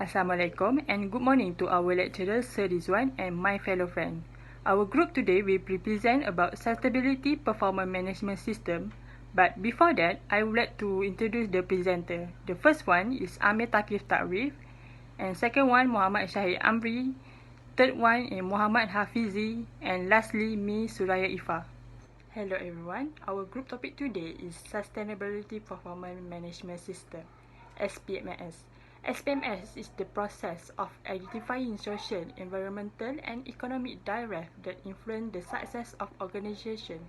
Assalamualaikum and good morning to our lecturer Sir Rizwan and my fellow friend. Our group today will present about sustainability performance management system. But before that, I would like to introduce the presenter. The first one is Amir Takif Ta'rif, and second one Muhammad Syahid Amri, third one is Muhammad Hafizi, and lastly me Suraya Ifa. Hello everyone. Our group topic today is Sustainability Performance Management System, SPMS. SPMS is the process of identifying social, environmental and economic drivers that influence the success of organization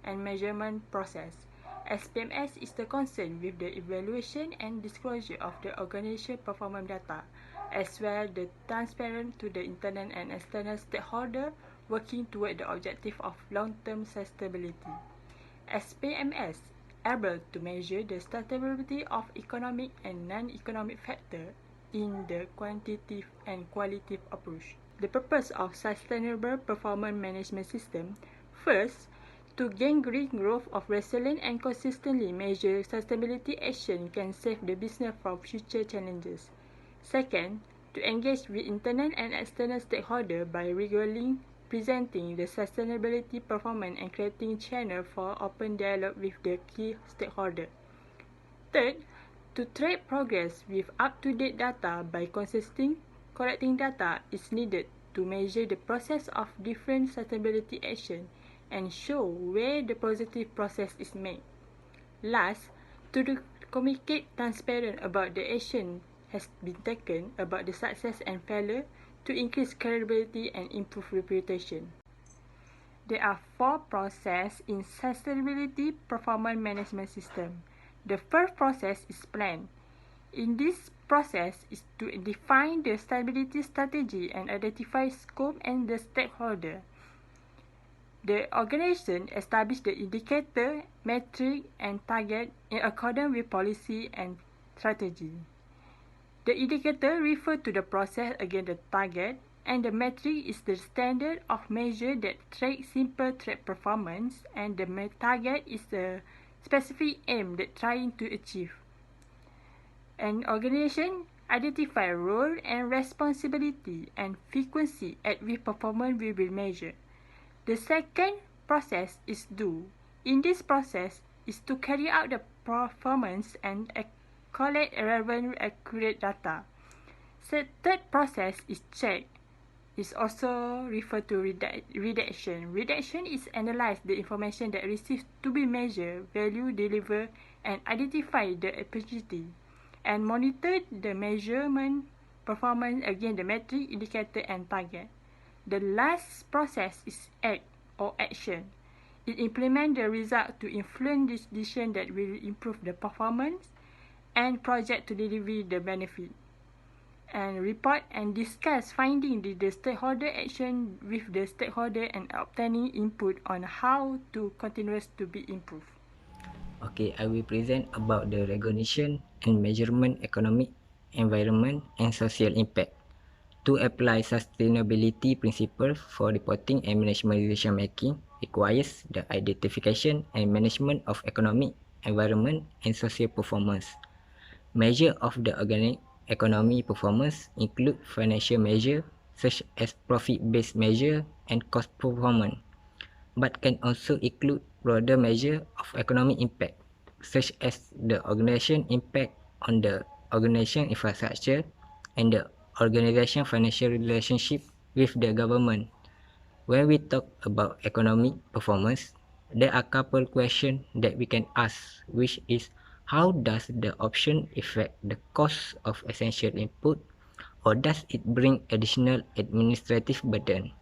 and measurement process. SPMS is the concern with the evaluation and disclosure of the organization performance data, as well the transparent to the internal and external stakeholder working toward the objective of long-term sustainability. SPMS able to measure the sustainability of economic and non-economic factors in the quantitative and qualitative approach. The purpose of sustainable performance management system: first, to gain green growth of resilient and consistently measure sustainability action can save the business from future challenges. Second, to engage with internal and external stakeholders by regularly presenting the sustainability performance and creating channel for open dialogue with the key stakeholder. Third, to track progress with up-to-date data by consistently collecting data is needed to measure the process of different sustainability action and show where the positive process is made. Last, to communicate transparent about the action has been taken about the success and failure to increase credibility and improve reputation. There are 4 processes in sustainability performance management system. The first process is plan. In this process is to define the stability strategy and identify scope and the stakeholder. The organization establish the indicator, metric and target in accordance with policy and strategy. The indicator refer to the process against the target, and the metric is the standard of measure that track simple track performance, and the target is the specific aim that trying to achieve. An organization identify role and responsibility and frequency at which performance will be measured. The second process is do. In this process is to carry out the performance and collect relevant accurate data. The third process is check. Is also referred to redaction. Redaction is analyze the information that received to be measured, value, deliver, and identify the opportunity, and monitor the measurement performance against the metric, indicator, and target. The last process is act or action. It implements the result to influence decision that will improve the performance and project to deliver the benefit, and report and discuss finding the stakeholder action with the stakeholder and obtaining input on how to continuous to be improved. Okay, I will present about the recognition and measurement economic, environment and social impact. To apply sustainability principle for reporting and management decision making requires the identification and management of economic, environment and social performance. Measure of the organic economy performance include financial measure such as profit-based measure and cost performance, but can also include broader measure of economic impact such as the organization impact on the organization infrastructure and the organization financial relationship with the government. When we talk about economic performance, there are a couple questions that we can ask, which is how does the option affect the cost of essential input, or does it bring additional administrative burden?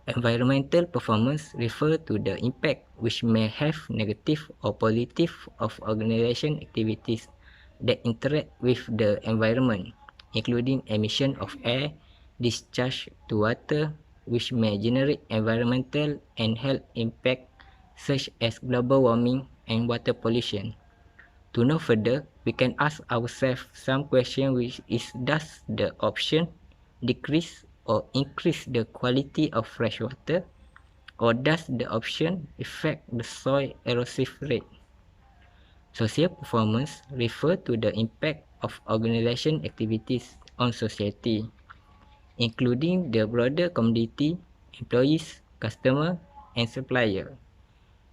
Environmental performance refers to the impact which may have negative or positive of organization activities that interact with the environment, including emission of air, discharge to water, which may generate environmental and health impact such as global warming and water pollution. To know further, we can ask ourselves some question, which is, does the option decrease or increase the quality of fresh water, or does the option affect the soil erosive rate? Social performance refer to the impact of organization activities on society, including the broader community, employees, customer, and supplier.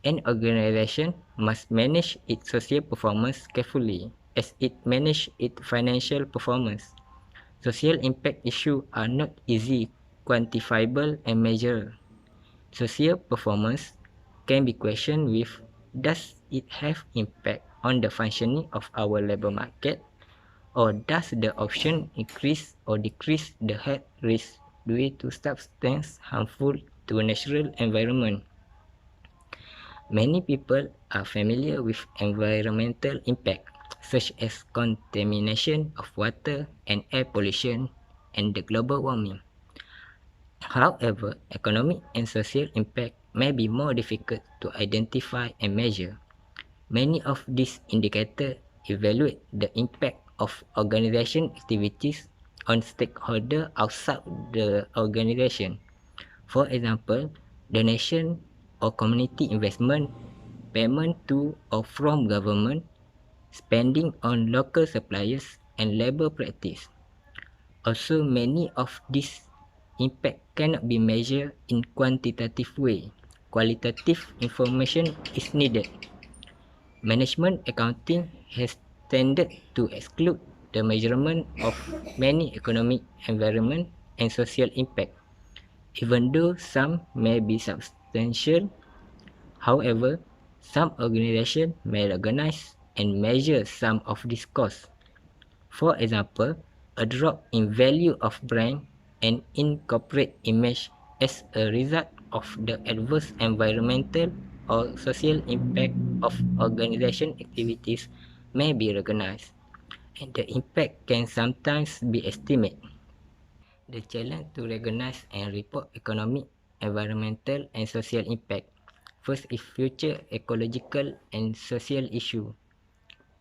An organization must manage its social performance carefully as it manages its financial performance. Social impact issues are not easy, quantifiable, and measured. Social performance can be questioned with: does it have impact on the functioning of our labor market, or does the option increase or decrease the health risk due to substance harmful to natural environment? Many people are familiar with environmental impact, such as contamination of water and air pollution and the global warming. However, economic and social impact may be more difficult to identify and measure. Many of these indicators evaluate the impact of organization activities on stakeholders outside the organization. For example, donation or community investment, payment to or from government, spending on local suppliers, and labor practice. Also, many of these impact cannot be measured in quantitative way. Qualitative information is needed. Management accounting has tended to exclude the measurement of many economic, environment, and social impact, even though some may be substantial. However, some organizations may recognize and measure some of these costs. For example, a drop in value of brand and in corporate image as a result of the adverse environmental or social impact of organization activities may be recognized, and the impact can sometimes be estimated. The challenge to recognize and report economic, environmental, and social impact. First is future ecological and social issue.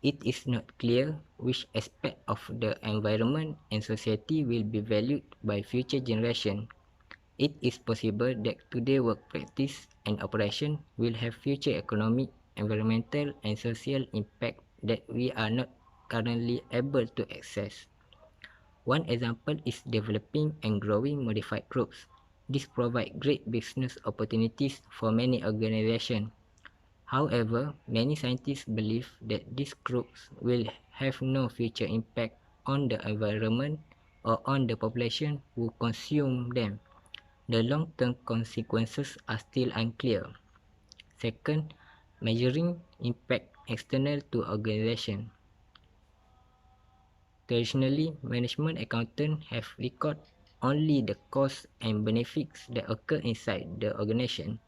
It is not clear which aspect of the environment and society will be valued by future generations. It is possible that today's work practice and operation will have future economic, environmental, and social impact that we are not currently able to access. One example is developing and growing modified crops. This provides great business opportunities for many organizations. However, many scientists believe that these crops will have no future impact on the environment or on the population who consume them. The long-term consequences are still unclear. Second, measuring impact external to organization. Traditionally, management accountants have recorded only the costs and benefits that occur inside the organization.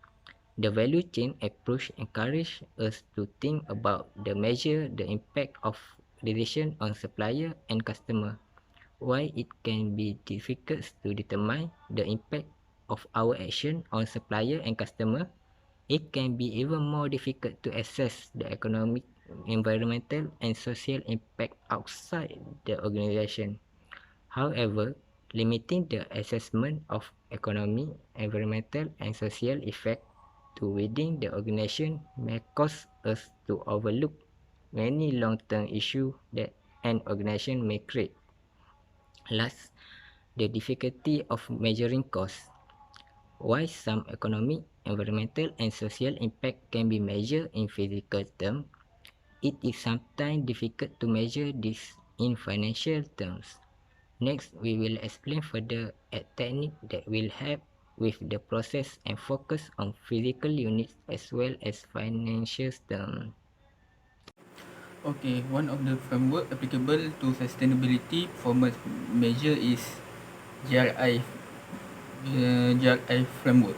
The value chain approach encourages us to think about the measure the impact of decision on supplier and customer. While it can be difficult to determine the impact of our action on supplier and customer, it can be even more difficult to assess the economic, environmental, and social impact outside the organization. However, limiting the assessment of economic, environmental, and social effect to within the organization may cause us to overlook many long-term issues that an organization may create. Last, the difficulty of measuring costs. While some economic, environmental, and social impact can be measured in physical terms, it is sometimes difficult to measure this in financial terms. Next, we will explain further a technique that will help with the process and focus on physical units as well as financial terms. Okay, one of the framework applicable to sustainability performance measure is GRI, GRI framework.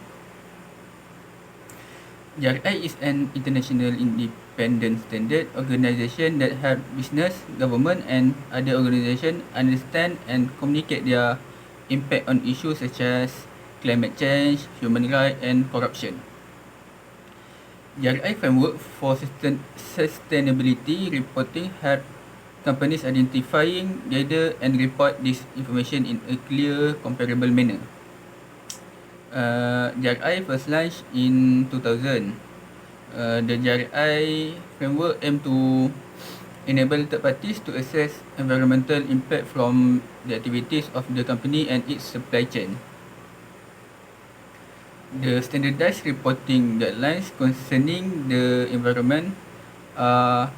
GRI is an international independent standard organization that help business, government, and other organizations understand and communicate their impact on issues such as climate change, human rights, and corruption. GRI framework for sustainability reporting help companies identifying, gather, and report this information in a clear, comparable manner. GRI first launched in 2000. The GRI framework aim to enable third parties to assess environmental impact from the activities of the company and its supply chain. The standardized reporting guidelines concerning the environment are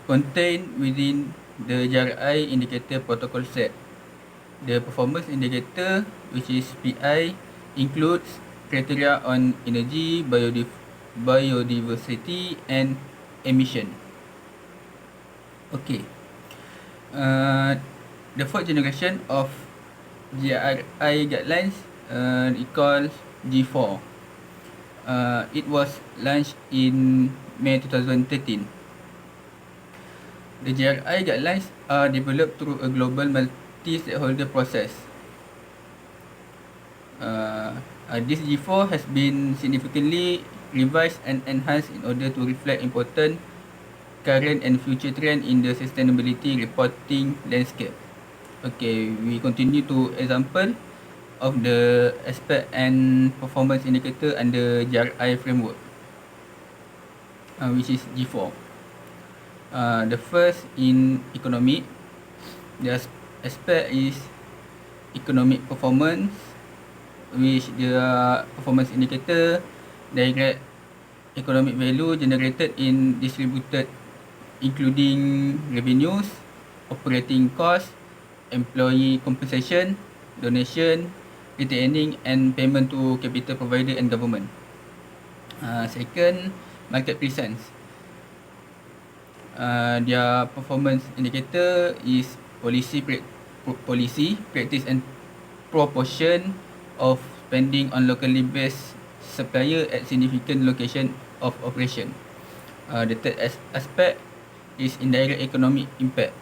contained within the JRI indicator protocol set. The performance indicator, which is PI, includes criteria on energy, biodiversity and emission. Okay. The fourth generation of GRI guidelines recalls G4. It was launched in May 2013. The GRI guidelines are developed through a global multi-stakeholder process. This G4 has been significantly revised and enhanced in order to reflect important current and future trend in the sustainability reporting landscape. Okay, we continue to example of the aspect and performance indicator under JRI framework, which is G4. The first in economic, the aspect is economic performance, which the performance indicator direct economic value generated in distributed, including revenues, operating costs, employee compensation, donation, retaining and payment to capital provider and government. Second, market presence. Their performance indicator is policy, practice and proportion of spending on locally based supplier at significant location of operation. The third aspect is indirect economic impact.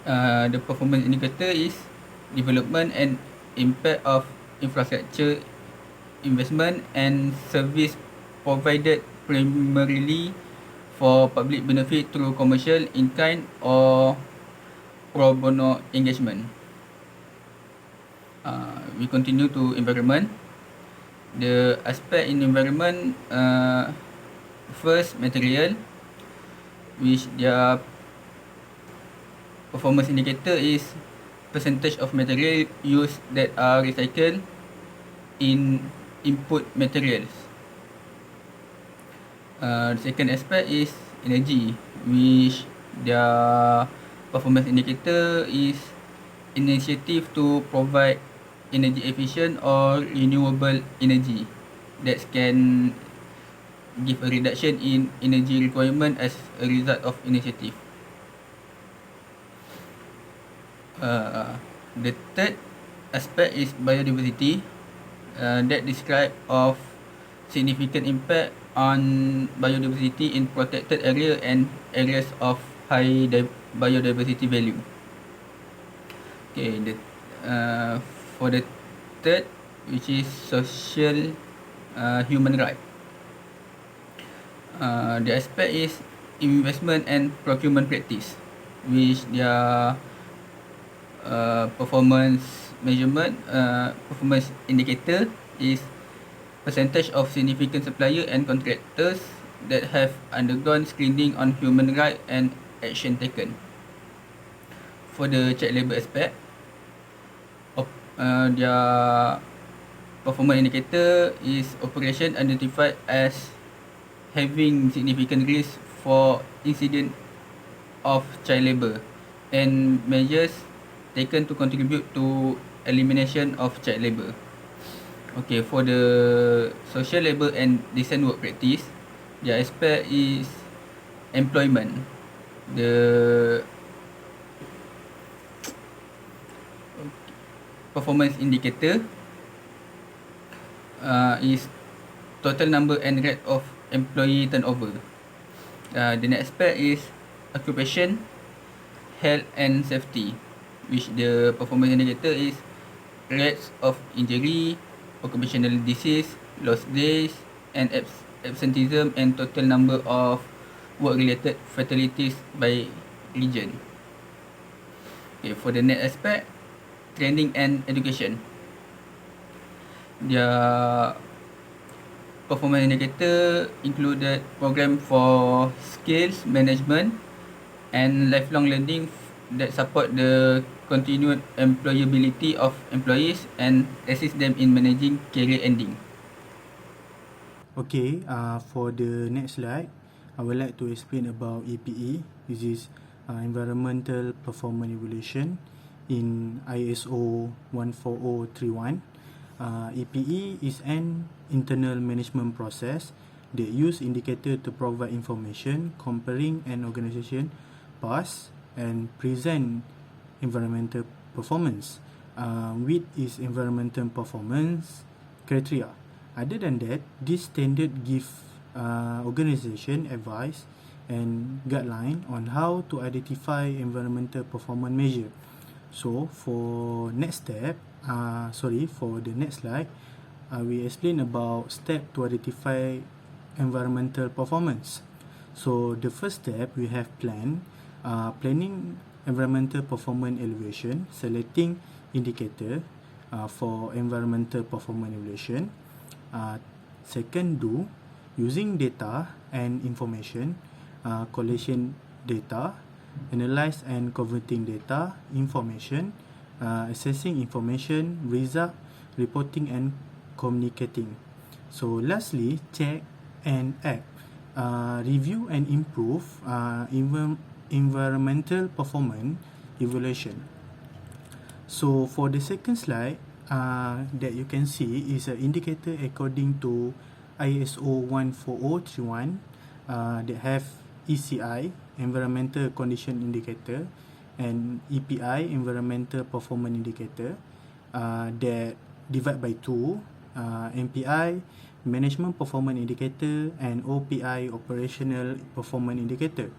The performance indicator is development and impact of infrastructure investment and service provided primarily for public benefit through commercial, in-kind or pro bono engagement. We continue to environment. The aspect in environment, first material, which their performance indicator is percentage of material used that are recycled in input materials. The second aspect is energy, which their performance indicator is initiative to provide energy efficient or renewable energy that can give a reduction in energy requirement as a result of initiative. The third aspect is biodiversity, that describe of significant impact on biodiversity in protected area and areas of high biodiversity value. Okay, for the third, which is social human right. The aspect is investment and procurement practice, which their performance measurement, performance indicator is percentage of significant supplier and contractors that have undergone screening on human right and action taken. For the child labour aspect, their performance indicator is operation identified as having significant risk for incident of child labour and measures taken to contribute to elimination of child labour. Okay, for the social labour and decent work practice, the aspect is employment. The performance indicator is total number and rate of employee turnover. The next aspect is occupation, health and safety, which the performance indicator is rates of injury, occupational disease, lost days and absenteeism and total number of work-related fatalities by region. Okay, for the next aspect, training and education. Their performance indicator included program for skills management and lifelong learning that support the continued employability of employees and assist them in managing career ending. Okay, for the next slide, I would like to explain about EPE, which is Environmental Performance Evaluation in ISO 14031. EPE is an internal management process that use indicator to provide information comparing an organization past and present environmental performance with its environmental performance criteria. Other than that, this standard give organization advice and guideline on how to identify environmental performance measure. So for next step, for the next slide, we explain about step to identify environmental performance. So the first step we have planning environmental performance evaluation, selecting indicator for environmental performance evaluation. Second, using data and information, collation data, analyze and converting data, information, assessing information, result, reporting and communicating. So lastly, check and act, review and improve environmental performance evaluation. So for the second slide, that you can see is an indicator according to ISO 14031 that have ECI, Environmental Condition Indicator, and EPI, Environmental Performance Indicator, that divide by two, MPI, Management Performance Indicator, and OPI, Operational Performance Indicator.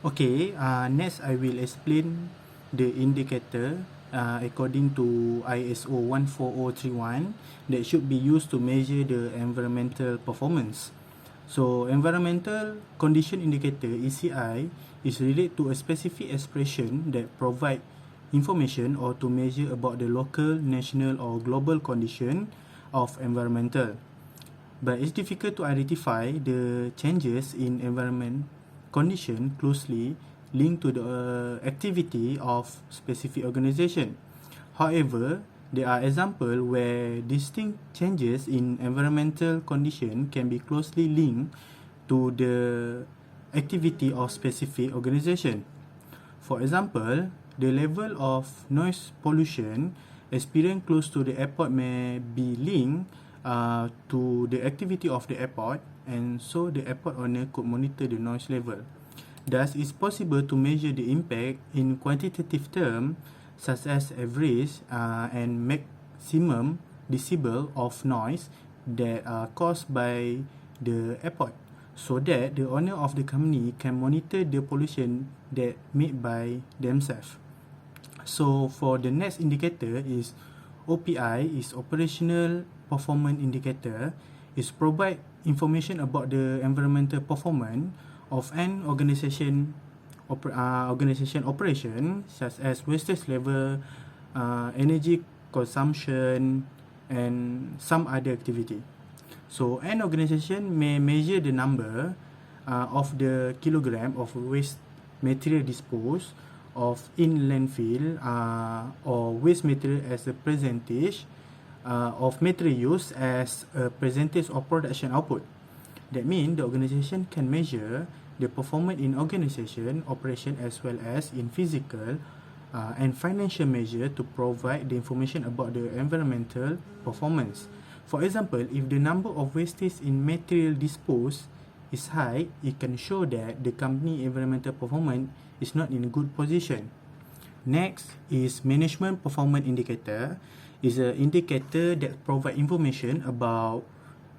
Okay, next I will explain the indicator according to ISO 14031 that should be used to measure the environmental performance. So environmental condition indicator ECI is related to a specific expression that provide information or to measure about the local, national or global condition of environmental. But it's difficult to identify the changes in environment condition closely linked to the activity of specific organization. However, there are examples where distinct changes in environmental condition can be closely linked to the activity of specific organization. For example, the level of noise pollution experienced close to the airport may be linked to the activity of the airport, and so the airport owner could monitor the noise level. Thus, it's possible to measure the impact in quantitative terms such as average and maximum decibel of noise that are caused by the airport, so that the owner of the company can monitor the pollution that made by themselves. So for the next indicator is OPI, is Operational Performance Indicator, is provide information about the environmental performance of an organization operation such as wastage level, energy consumption and some other activity. So an organization may measure the number of the kilogram of waste material disposed of in landfill or waste material as a percentage of material used as a percentage of production output. That means the organization can measure the performance in organization operation as well as in physical and financial measure to provide the information about the environmental performance. For example, if the number of wastage in material disposed is high, it can show that the company environmental performance is not in a good position. Next is Management Performance Indicator, is an indicator that provide information about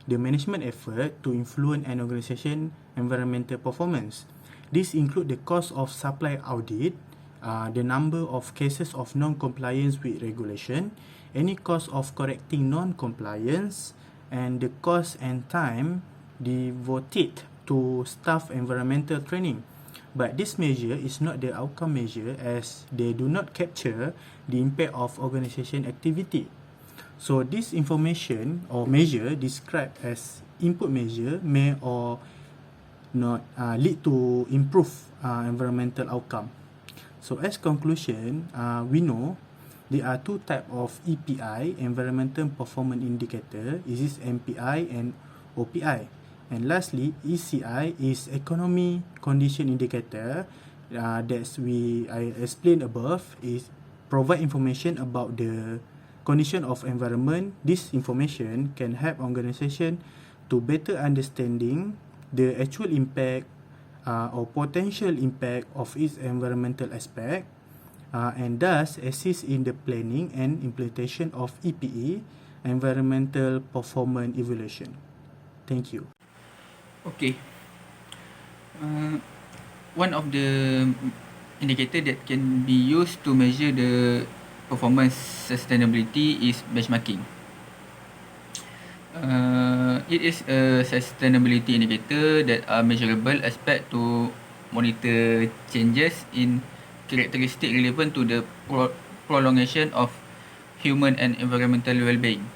the management effort to influence an organization environmental performance. This include the cost of supply audit, the number of cases of non-compliance with regulation, any cost of correcting non-compliance, and the cost and time devoted to staff environmental training. But this measure is not the outcome measure as they do not capture the impact of organization activity. So this information or measure described as input measure may or not lead to improve environmental outcome. So as conclusion, we know there are two types of EPI, Environmental Performance Indicator. This is MPI and OPI. And lastly, ECI is Economy Condition Indicator. I explained above is provide information about the condition of environment. This information can help organization to better understanding the actual impact or potential impact of its environmental aspect, and thus assist in the planning and implementation of EPE, Environmental Performance Evaluation. Thank you. Okay. One of the indicator that can be used to measure the performance sustainability is benchmarking. It is a sustainability indicator that are measurable aspect to monitor changes in characteristic relevant to the prolongation of human and environmental well-being.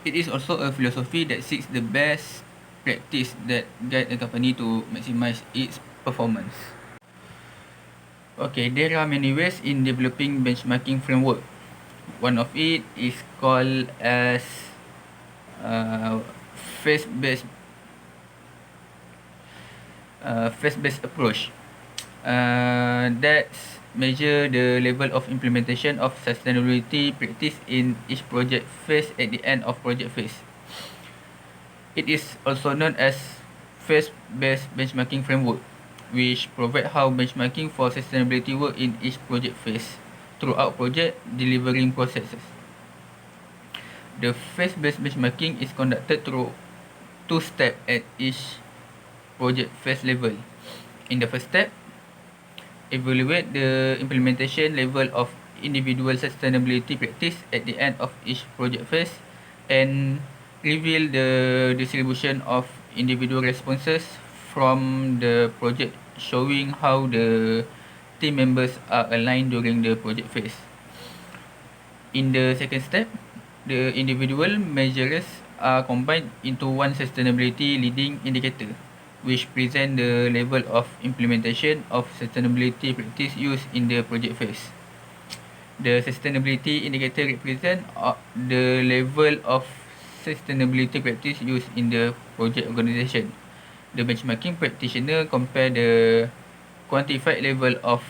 It is also a philosophy that seeks the best practice that guide a company to maximize its performance. Okay, there are many ways in developing benchmarking framework. One of it is called as phase-based approach. That's measure the level of implementation of sustainability practice in each project phase at the end of project phase. It is also known as phase-based benchmarking framework, which provide how benchmarking for sustainability work in each project phase throughout project delivering processes. The phase-based benchmarking is conducted through two steps at each project phase level. In the first step, evaluate the implementation level of individual sustainability practice at the end of each project phase and reveal the distribution of individual responses from the project, showing how the team members are aligned during the project phase. In the second step, the individual measures are combined into one sustainability leading indicator, which present the level of implementation of sustainability practice used in the project phase. The sustainability indicator represent the level of sustainability practice used in the project organization. The benchmarking practitioner compare the quantified level of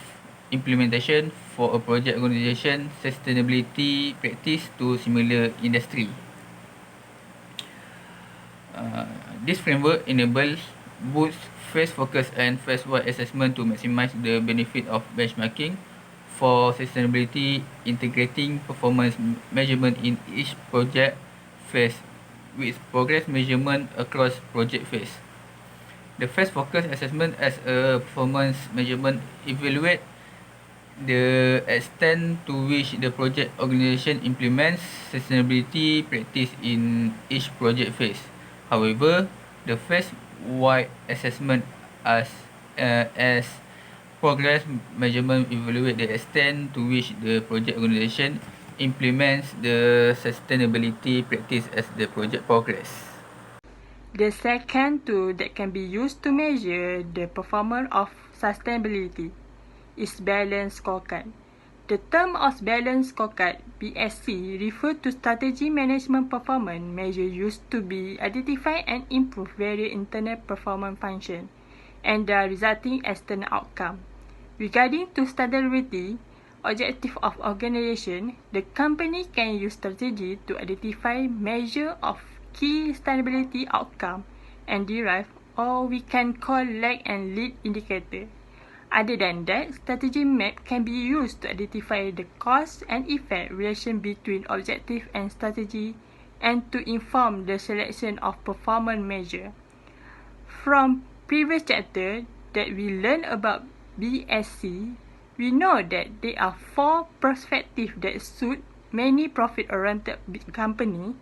implementation for a project organization sustainability practice to similar industry. This framework enables both phase focus and phase wide assessment to maximize the benefit of benchmarking for sustainability, integrating performance measurement in each project phase with progress measurement across project phase. The phase focus assessment as a performance measurement evaluate the extent to which the project organization implements sustainability practice in each project phase. However, the phase wide assessment as progress measurement evaluate the extent to which the project organization implements the sustainability practice as the project progress. The second tool that can be used to measure the performance of sustainability is Balance Scorecard. The term of Balance Scorecard, BSC, refers to strategy management performance measure used to be identify and improve various internal performance functions and the resulting external outcome. Regarding to sustainability objective of organization, the company can use strategy to identify measure of key sustainability outcome and derive or we can call lag and lead indicator. Other than that, strategy map can be used to identify the cause and effect relation between objective and strategy and to inform the selection of performance measure. From previous chapter that we learned about BSC, we know that there are 4 perspectives that suit many profit-oriented company,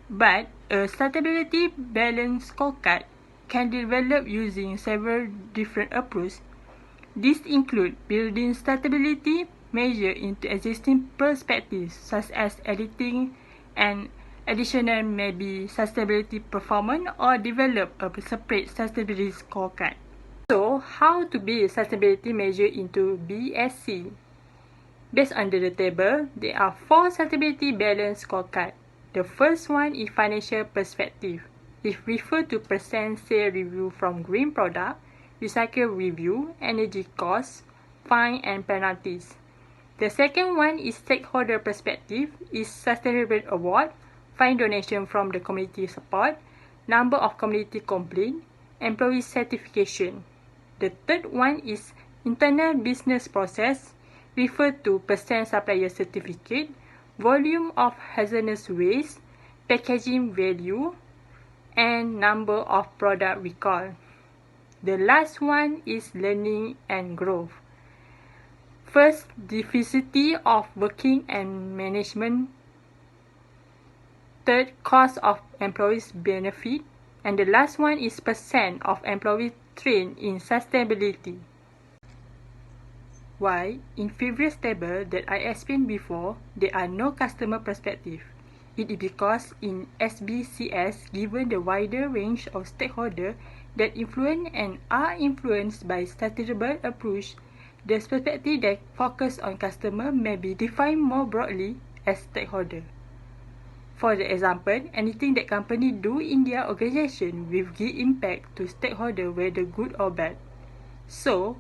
but a sustainability balance scorecard can develop using several different approaches. These include building sustainability measure into existing perspectives such as editing and Additional may be sustainability performance or develop a separate sustainability scorecard. So, how to build sustainability measure into BSC? Based on the table, there are 4 sustainability balance scorecard. The first one is financial perspective. It refers to percent sale review from green product, recycle review, energy costs, fine and penalties. The second one is stakeholder perspective, is sustainable award, fine donation from the community support, number of community complaint, employee certification. The third one is internal business process, refer to percent supplier certificate, volume of hazardous waste, packaging value, and number of product recall. The last one is learning and growth. First, diversity of working and management. Third, cost of employees benefit. And the last one is percent of employees trained in sustainability. Why, in previous table that I explained before, there are no customer perspective. It is because in SBCS, given the wider range of stakeholders that influence and are influenced by sustainable approach, the perspective that focus on customer may be defined more broadly as stakeholder. For the example, anything that company do in their organization will give impact to stakeholder, whether good or bad. So,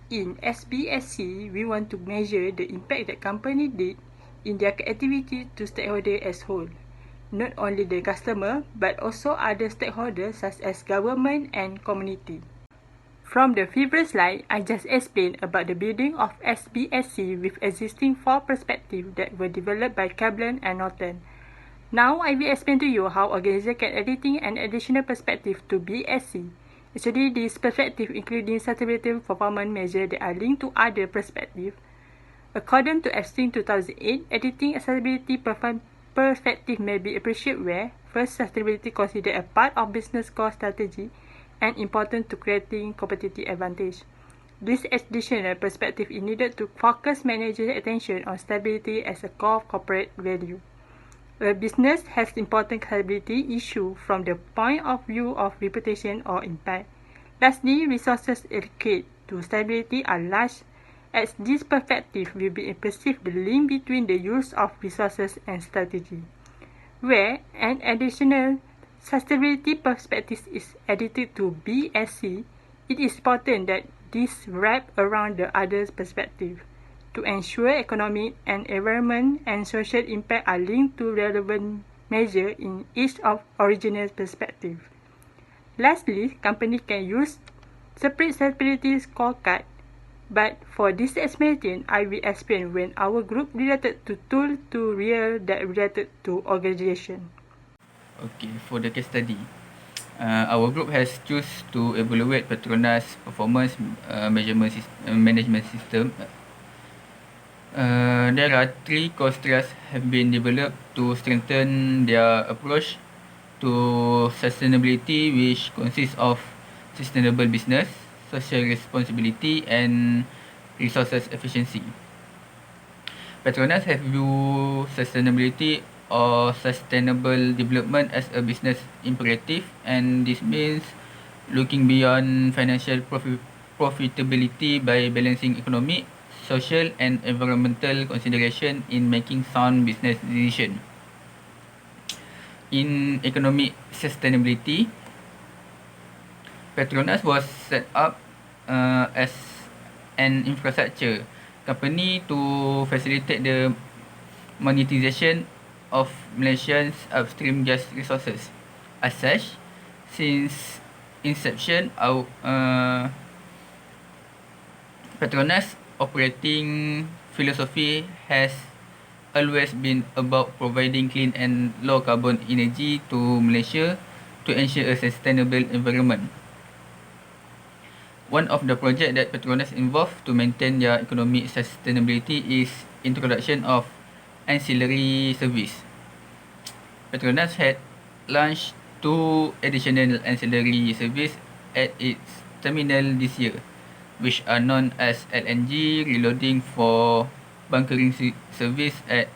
in SBSC, we want to measure the impact that company did in their activity to stakeholder as whole, not only the customer but also other stakeholders such as government and community. From the previous slide, I just explained about the building of SBSC with existing 4 perspectives that were developed by Kaplan and Norton. Now, I will explain to you how organization can editing an additional perspective to BSC. Actually, this perspective including sustainability performance measures that are linked to other perspectives. According to Epstein 2008, editing sustainability perspective may be appreciated where, first, sustainability considered a part of business core strategy and important to creating competitive advantage. This additional perspective is needed to focus managers' attention on stability as a core corporate value. A business has important stability issue from the point of view of reputation or impact. Lastly, resources allocated to stability are large, as this perspective will be perceived the link between the use of resources and strategy. Where an additional sustainability perspective is added to BSC, it is important that this wrap around the other perspective to ensure economic and environment and social impact are linked to relevant measures in each of original perspective. Lastly, company can use separate sustainability scorecard, but for this explanation, I will explain when our group related to tool to real that related to organization. Okay, for the case study, our group has choose to evaluate Petronas performance management system. There are 3 core strengths have been developed to strengthen their approach to sustainability, which consists of sustainable business, social responsibility, and resources efficiency. Petronas have viewed sustainability or sustainable development as a business imperative, and this means looking beyond financial profitability by balancing economic, social, and environmental consideration in making sound business decisions. In economic sustainability, Petronas was set up as an infrastructure company to facilitate the monetization of Malaysia's upstream gas resources. As such, since inception, Petronas operating philosophy has always been about providing clean and low carbon energy to Malaysia to ensure a sustainable environment. One of the projects that Petronas involved to maintain their economic sustainability is introduction of ancillary service. Petronas had launched 2 additional ancillary service at its terminal this year, which are known as LNG reloading for bunkering service at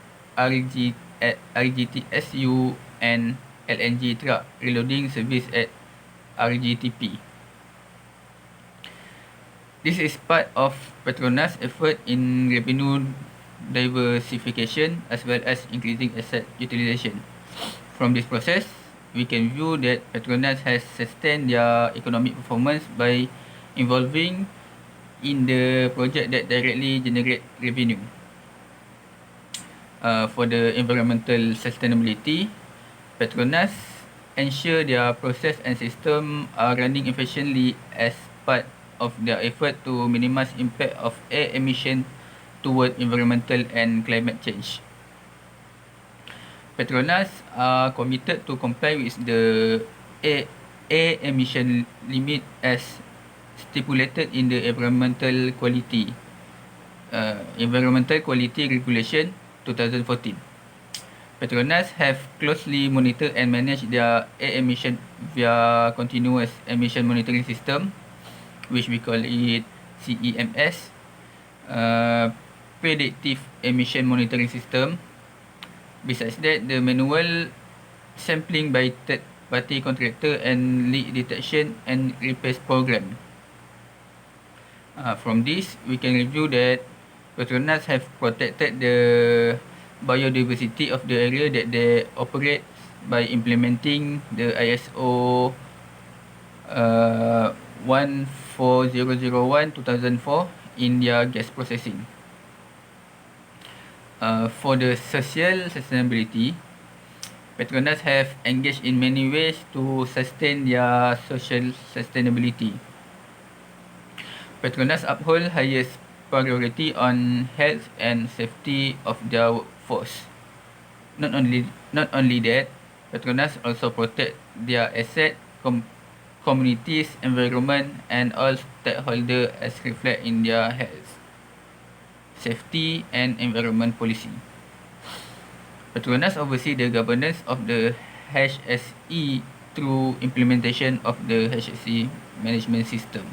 RGTSU and LNG truck reloading service at RGTP. This is part of Petronas' effort in revenue diversification as well as increasing asset utilization. From this process, we can view that Petronas has sustained their economic performance by involving in the project that directly generate revenue. For the environmental sustainability, Petronas ensure their process and system are running efficiently as part of their effort to minimize impact of air emission toward environmental and climate change. Petronas are committed to comply with the air emission limit as stipulated in the Environmental Quality Regulation 2014. Petronas have closely monitored and managed their air emission via continuous emission monitoring system, which we call it CEMS, predictive emission monitoring system. Besides that, the manual sampling by third-party contractor and leak detection and repairs program. From this, we can review that Petronas have protected the biodiversity of the area that they operate by implementing the ISO 14001-2004 in their gas processing. For the social sustainability, Petronas have engaged in many ways to sustain their social sustainability. Petronas uphold highest priority on health and safety of their workforce. Not only that, Petronas also protect their asset, communities, environment, and all stakeholders as reflect in their health, safety, and environment policy. Petronas oversee the governance of the HSE through implementation of the HSE management system.